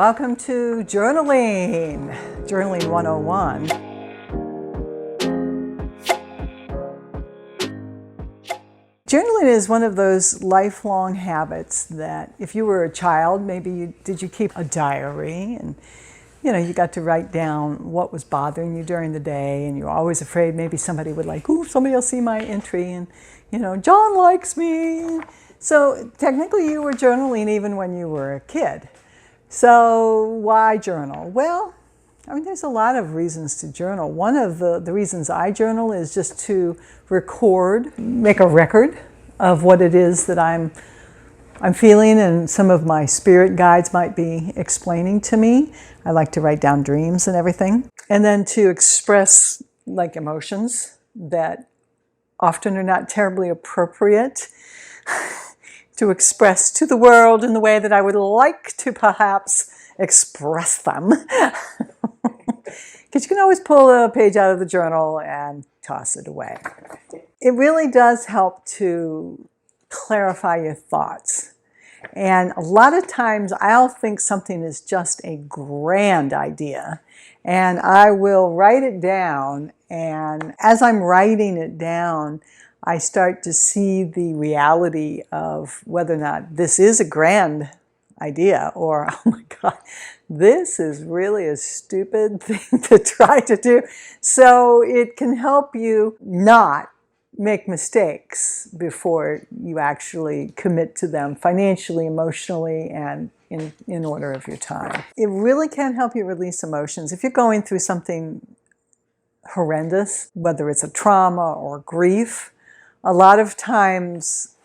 Welcome to Journaling, Journaling 101. Journaling is one of those lifelong habits that if you were a child, maybe did you keep a diary and you got to write down what was bothering you during the day, and you're always afraid maybe somebody would somebody will see my entry and John likes me. So technically you were journaling even when you were a kid. So why journal? Well, there's a lot of reasons to journal. One of the reasons I journal is just to record, make a record of what it is that I'm feeling, and some of my spirit guides might be explaining to me. I like to write down dreams and everything. And then to express emotions that often are not terribly appropriate to express to the world in the way that I would like to perhaps express them. Because you can always pull a page out of the journal and toss it away. It really does help to clarify your thoughts. And a lot of times I'll think something is just a grand idea, and I will write it down, and as I'm writing it down, I start to see the reality of whether or not this is a grand idea or, oh my God, this is really a stupid thing to try to do. So it can help you not make mistakes before you actually commit to them financially, emotionally, and in order of your time. It really can help you release emotions. If you're going through something horrendous, whether it's a trauma or grief, a lot of times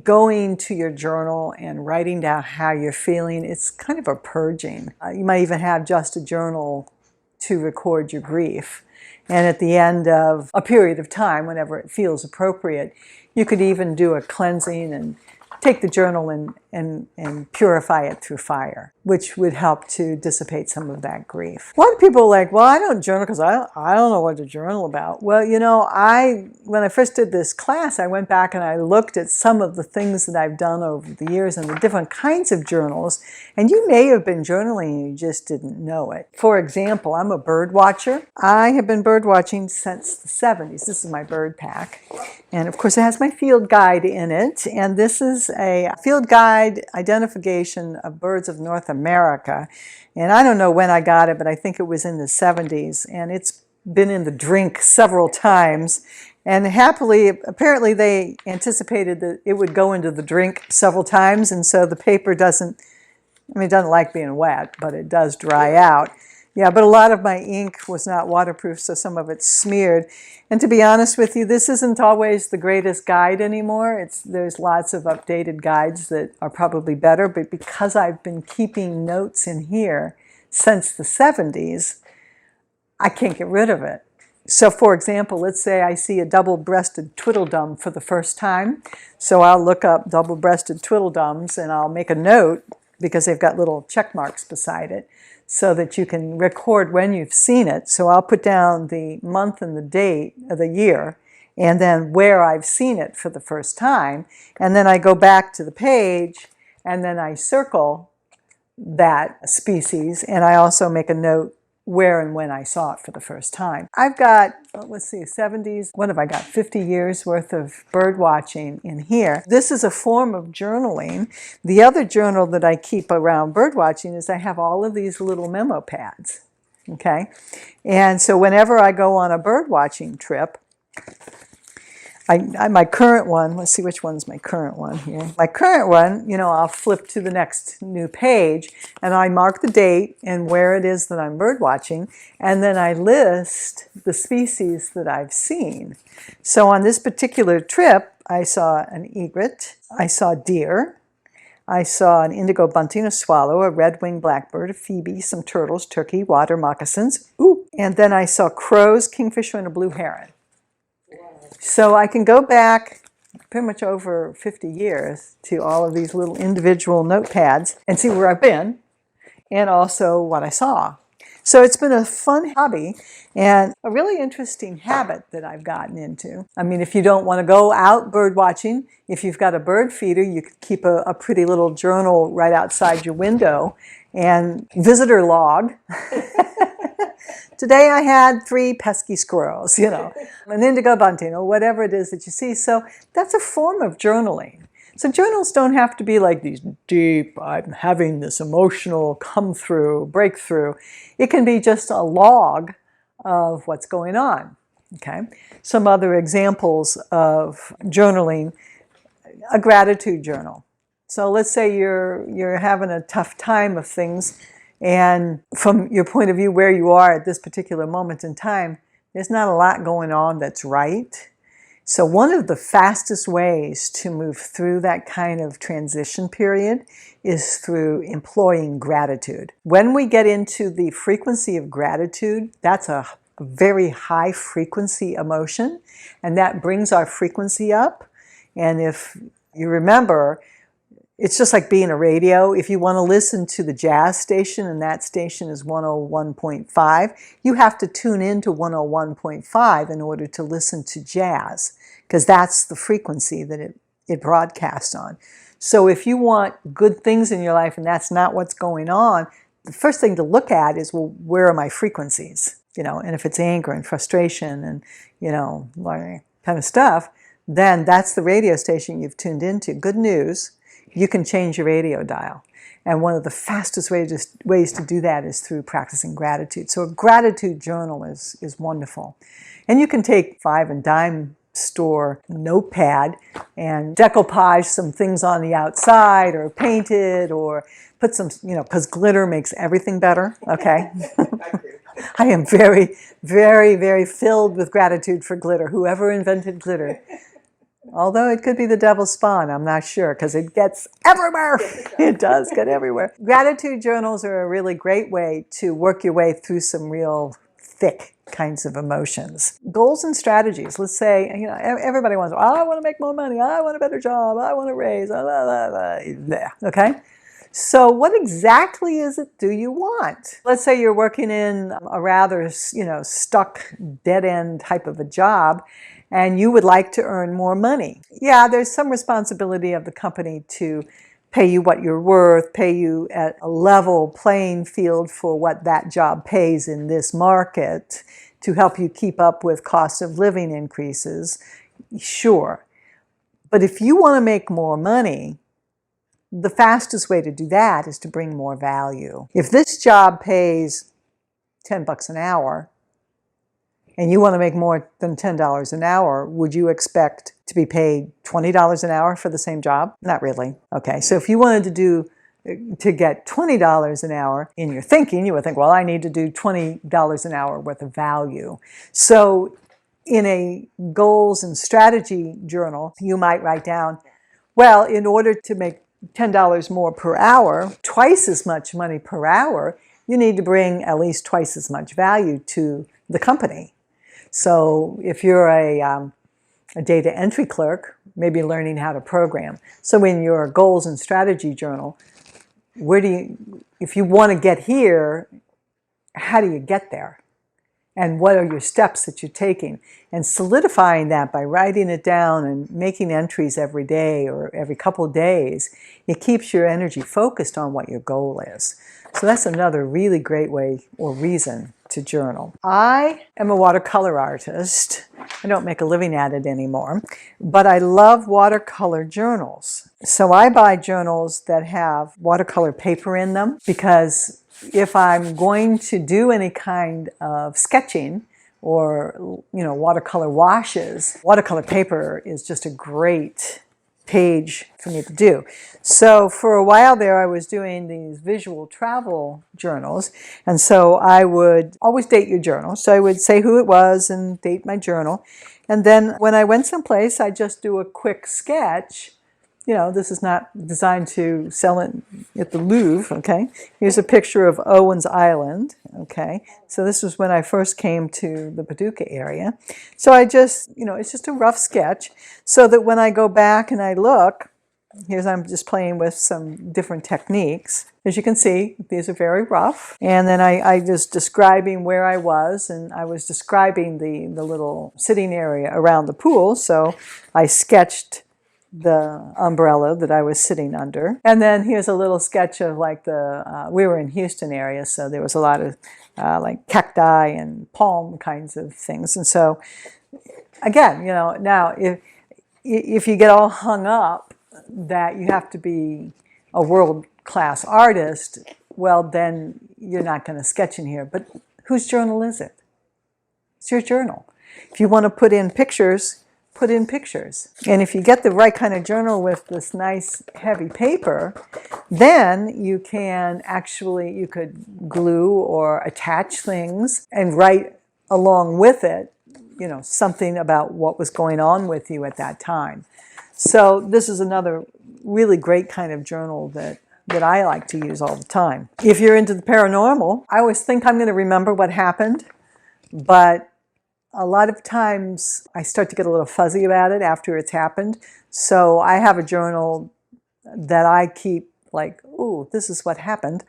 going to your journal and writing down how you're feeling, it's kind of a purging. You might even have just a journal to record your grief. And at the end of a period of time, whenever it feels appropriate, you could even do a cleansing and take the journal and purify it through fire, which would help to dissipate some of that grief. A lot of people are like, well, I don't journal because I don't know what to journal about. Well, when I first did this class, I went back and I looked at some of the things that I've done over the years and the different kinds of journals, and you may have been journaling and you just didn't know it. For example, I'm a bird watcher. I have been bird watching since the 70s. This is my bird pack. And of course it has my field guide in it, and this is a field guide identification of birds of North America. And I don't know when I got it, but I think it was in the 70s, and it's been in the drink several times. And happily, apparently they anticipated that it would go into the drink several times, and so the paper doesn't like being wet, but it does dry out. Yeah, but a lot of my ink was not waterproof, so some of it's smeared. And to be honest with you, this isn't always the greatest guide anymore. There's lots of updated guides that are probably better, but because I've been keeping notes in here since the 70s, I can't get rid of it. So for example, let's say I see a double-breasted twiddledum for the first time. So I'll look up double-breasted twiddledums and I'll make a note, because they've got little check marks beside it, so that you can record when you've seen it. So I'll put down the month and the date of the year, and then where I've seen it for the first time. And then I go back to the page, and then I circle that species, and I also make a note where and when I saw it for the first time. I've got, let's see, 70s, what have I got? 50 years worth of bird watching in here. This is a form of journaling. The other journal that I keep around bird watching is I have all of these little memo pads, okay? And so whenever I go on a bird watching trip, my current one, let's see which one's my current one here. My current one, I'll flip to the next new page, and I mark the date and where it is that I'm bird watching, and then I list the species that I've seen. So on this particular trip, I saw an egret, I saw deer, I saw an indigo bunting, a swallow, a red-winged blackbird, a phoebe, some turtles, turkey, water moccasins, and then I saw crows, kingfisher, and a blue heron. So I can go back pretty much over 50 years to all of these little individual notepads and see where I've been and also what I saw. So it's been a fun hobby and a really interesting habit that I've gotten into. I mean, if you don't want to go out bird watching, if you've got a bird feeder, you could keep a pretty little journal right outside your window And visitor log. Today I had 3 pesky squirrels, an indigo bunting, or whatever it is that you see. So that's a form of journaling. So journals don't have to be like these deep, I'm having this emotional come through, breakthrough. It can be just a log of what's going on. Okay. Some other examples of journaling: a gratitude journal. So let's say you're having a tough time of things, and from your point of view, where you are at this particular moment in time, there's not a lot going on that's right. So one of the fastest ways to move through that kind of transition period is through employing gratitude. When we get into the frequency of gratitude, that's a very high frequency emotion, and that brings our frequency up. And if you remember, it's just like being a radio. If you want to listen to the jazz station and that station is 101.5, you have to tune into 101.5 in order to listen to jazz, because that's the frequency that it broadcasts on. So if you want good things in your life and that's not what's going on, the first thing to look at is, well, where are my frequencies? And if it's anger and frustration and, kind of stuff, then that's the radio station you've tuned into. Good news, you can change your radio dial. And one of the fastest ways to do that is through practicing gratitude. So a gratitude journal is wonderful. And you can take 5 and dime store notepad and decoupage some things on the outside, or paint it, or put some, because glitter makes everything better, okay? I am very, very, very filled with gratitude for glitter. Whoever invented glitter. Although it could be the devil's spawn, I'm not sure, because it gets everywhere. It does get everywhere. Gratitude journals are a really great way to work your way through some real thick kinds of emotions. Goals and strategies. Let's say, everybody wants, I want to make more money, I want a better job, I want to raise, blah, blah, blah. Okay? So what exactly is it do you want? Let's say you're working in a rather, stuck, dead-end type of a job, and you would like to earn more money. Yeah, there's some responsibility of the company to pay you what you're worth, pay you at a level playing field for what that job pays in this market to help you keep up with cost of living increases. Sure. But if you want to make more money, the fastest way to do that is to bring more value. If this job pays $10 an hour, and you want to make more than $10 an hour, would you expect to be paid $20 an hour for the same job? Not really. Okay, so if you wanted to get $20 an hour in your thinking, you would think, well, I need to do $20 an hour worth of value. So in a goals and strategy journal, you might write down, well, in order to make $10 more per hour, twice as much money per hour, you need to bring at least twice as much value to the company. So if you're a data entry clerk, maybe learning how to program. So in your goals and strategy journal, if you want to get here, how do you get there? And what are your steps that you're taking? And solidifying that by writing it down and making entries every day or every couple of days, it keeps your energy focused on what your goal is. So that's another really great way or reason to journal. I am a watercolor artist. I don't make a living at it anymore, but I love watercolor journals. So I buy journals that have watercolor paper in them, because if I'm going to do any kind of sketching or, watercolor washes, watercolor paper is just a great page for me to do. So for a while there, I was doing these visual travel journals, and so I would always date your journal. So I would say who it was and date my journal, and then when I went someplace, I'd just do a quick sketch. This is not designed to sell it at the Louvre, okay? Here's a picture of Owen's Island, okay? So this was when I first came to the Paducah area. So I just, it's just a rough sketch, so that when I go back and I look, I'm just playing with some different techniques. As you can see, these are very rough. And then I was describing where I was, and I was describing the little sitting area around the pool. So I sketched the umbrella that I was sitting under. And then here's a little sketch of like we were in Houston area, so there was a lot of like cacti and palm kinds of things. And so again, now if you get all hung up that you have to be a world-class artist, well, then you're not going to sketch in here. But whose journal is it? It's your journal. If you want to put in pictures, put in pictures. And if you get the right kind of journal with this nice heavy paper, then you could glue or attach things and write along with it, something about what was going on with you at that time. So this is another really great kind of journal that I like to use all the time. If you're into the paranormal, I always think I'm going to remember what happened, but a lot of times I start to get a little fuzzy about it after it's happened. So I have a journal that I keep like, ooh, this is what happened.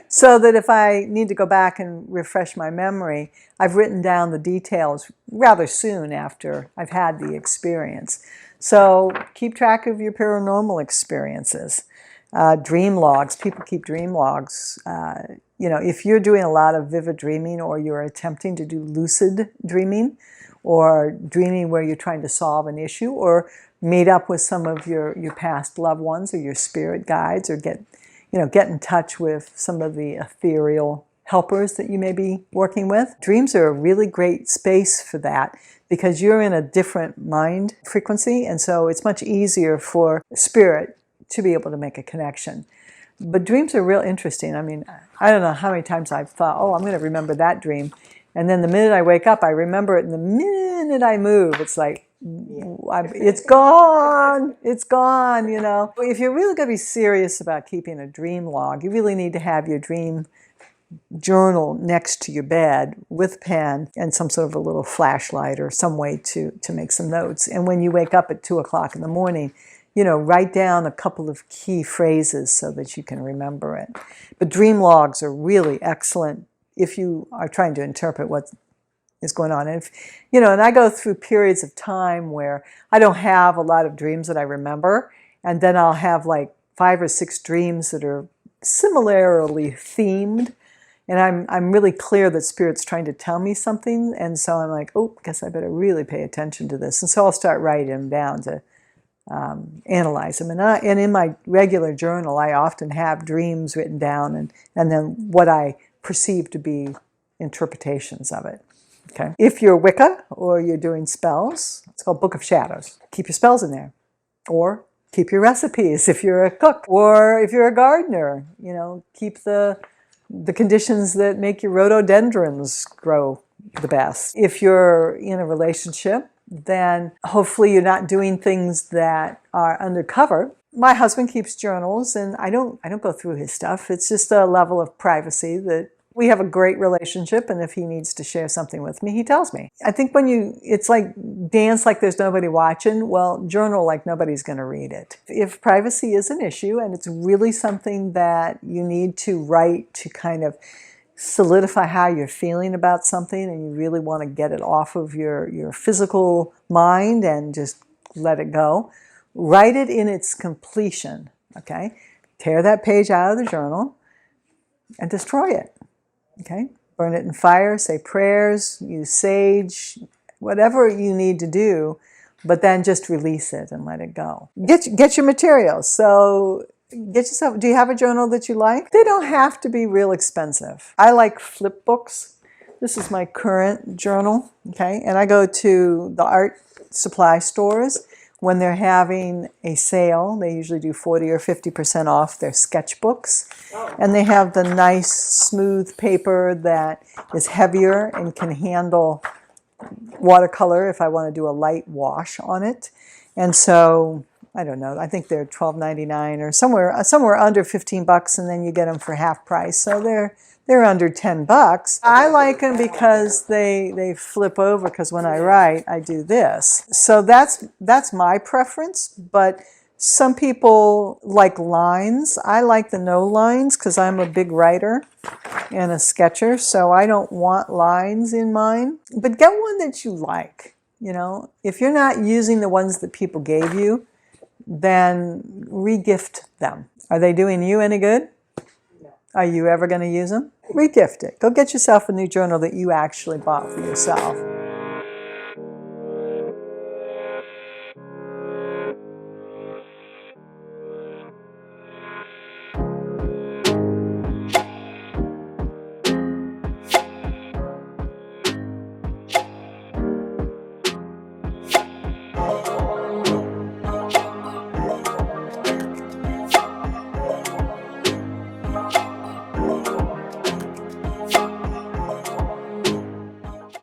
So that if I need to go back and refresh my memory, I've written down the details rather soon after I've had the experience. So keep track of your paranormal experiences. Dream logs, people keep dream logs. If you're doing a lot of vivid dreaming, or you're attempting to do lucid dreaming, or dreaming where you're trying to solve an issue, or meet up with some of your past loved ones or your spirit guides, or get in touch with some of the ethereal helpers that you may be working with. Dreams are a really great space for that because you're in a different mind frequency, and so it's much easier for spirit to be able to make a connection. But dreams are real interesting. I mean, I don't know how many times I've thought, oh, I'm going to remember that dream. And then the minute I wake up, I remember it. And the minute I move, it's like, it's gone. It's gone, If you're really going to be serious about keeping a dream log, you really need to have your dream journal next to your bed with pen and some sort of a little flashlight or some way to make some notes. And when you wake up at 2 o'clock in the morning, write down a couple of key phrases so that you can remember it. But dream logs are really excellent if you are trying to interpret what is going on. And and I go through periods of time where I don't have a lot of dreams that I remember, and then I'll have like 5 or 6 dreams that are similarly themed, and I'm really clear that Spirit's trying to tell me something, and so I'm like, oh, I guess I better really pay attention to this. And so I'll start writing them down to analyze them. And in my regular journal, I often have dreams written down and then what I perceive to be interpretations of it. Okay. If you're Wicca or you're doing spells, it's called Book of Shadows. Keep your spells in there. Or keep your recipes if you're a cook. Or if you're a gardener, keep the conditions that make your rhododendrons grow the best. If you're in a relationship, then hopefully you're not doing things that are undercover. My husband keeps journals, and I don't go through his stuff. It's just a level of privacy that we have a great relationship, and if he needs to share something with me, he tells me. I think it's like dance like there's nobody watching, well, journal like nobody's going to read it. If privacy is an issue and it's really something that you need to write to kind of solidify how you're feeling about something, and you really want to get it off of your physical mind and just let it go, write it in its completion, okay? Tear that page out of the journal and destroy it, okay? Burn it in fire, say prayers, use sage, whatever you need to do, but then just release it and let it go. Get your materials. So do you have a journal that you like? They don't have to be real expensive. I like flip books. This is my current journal, okay? And I go to the art supply stores when they're having a sale. They usually do 40 or 50% off their sketchbooks. And they have the nice smooth paper that is heavier and can handle watercolor if I want to do a light wash on it. And so I don't know, I think they're $12.99 or somewhere under $15, and then you get them for half price. So they're under $10. I like them because they flip over, because when I write, I do this. So that's my preference, but some people like lines. I like the no lines because I'm a big writer and a sketcher, so I don't want lines in mine. But get one that you like. You know, if you're not using the ones that people gave you, then regift them. Are they doing you any good? No. Are you ever going to use them? Regift it. Go get yourself a new journal that you actually bought for yourself.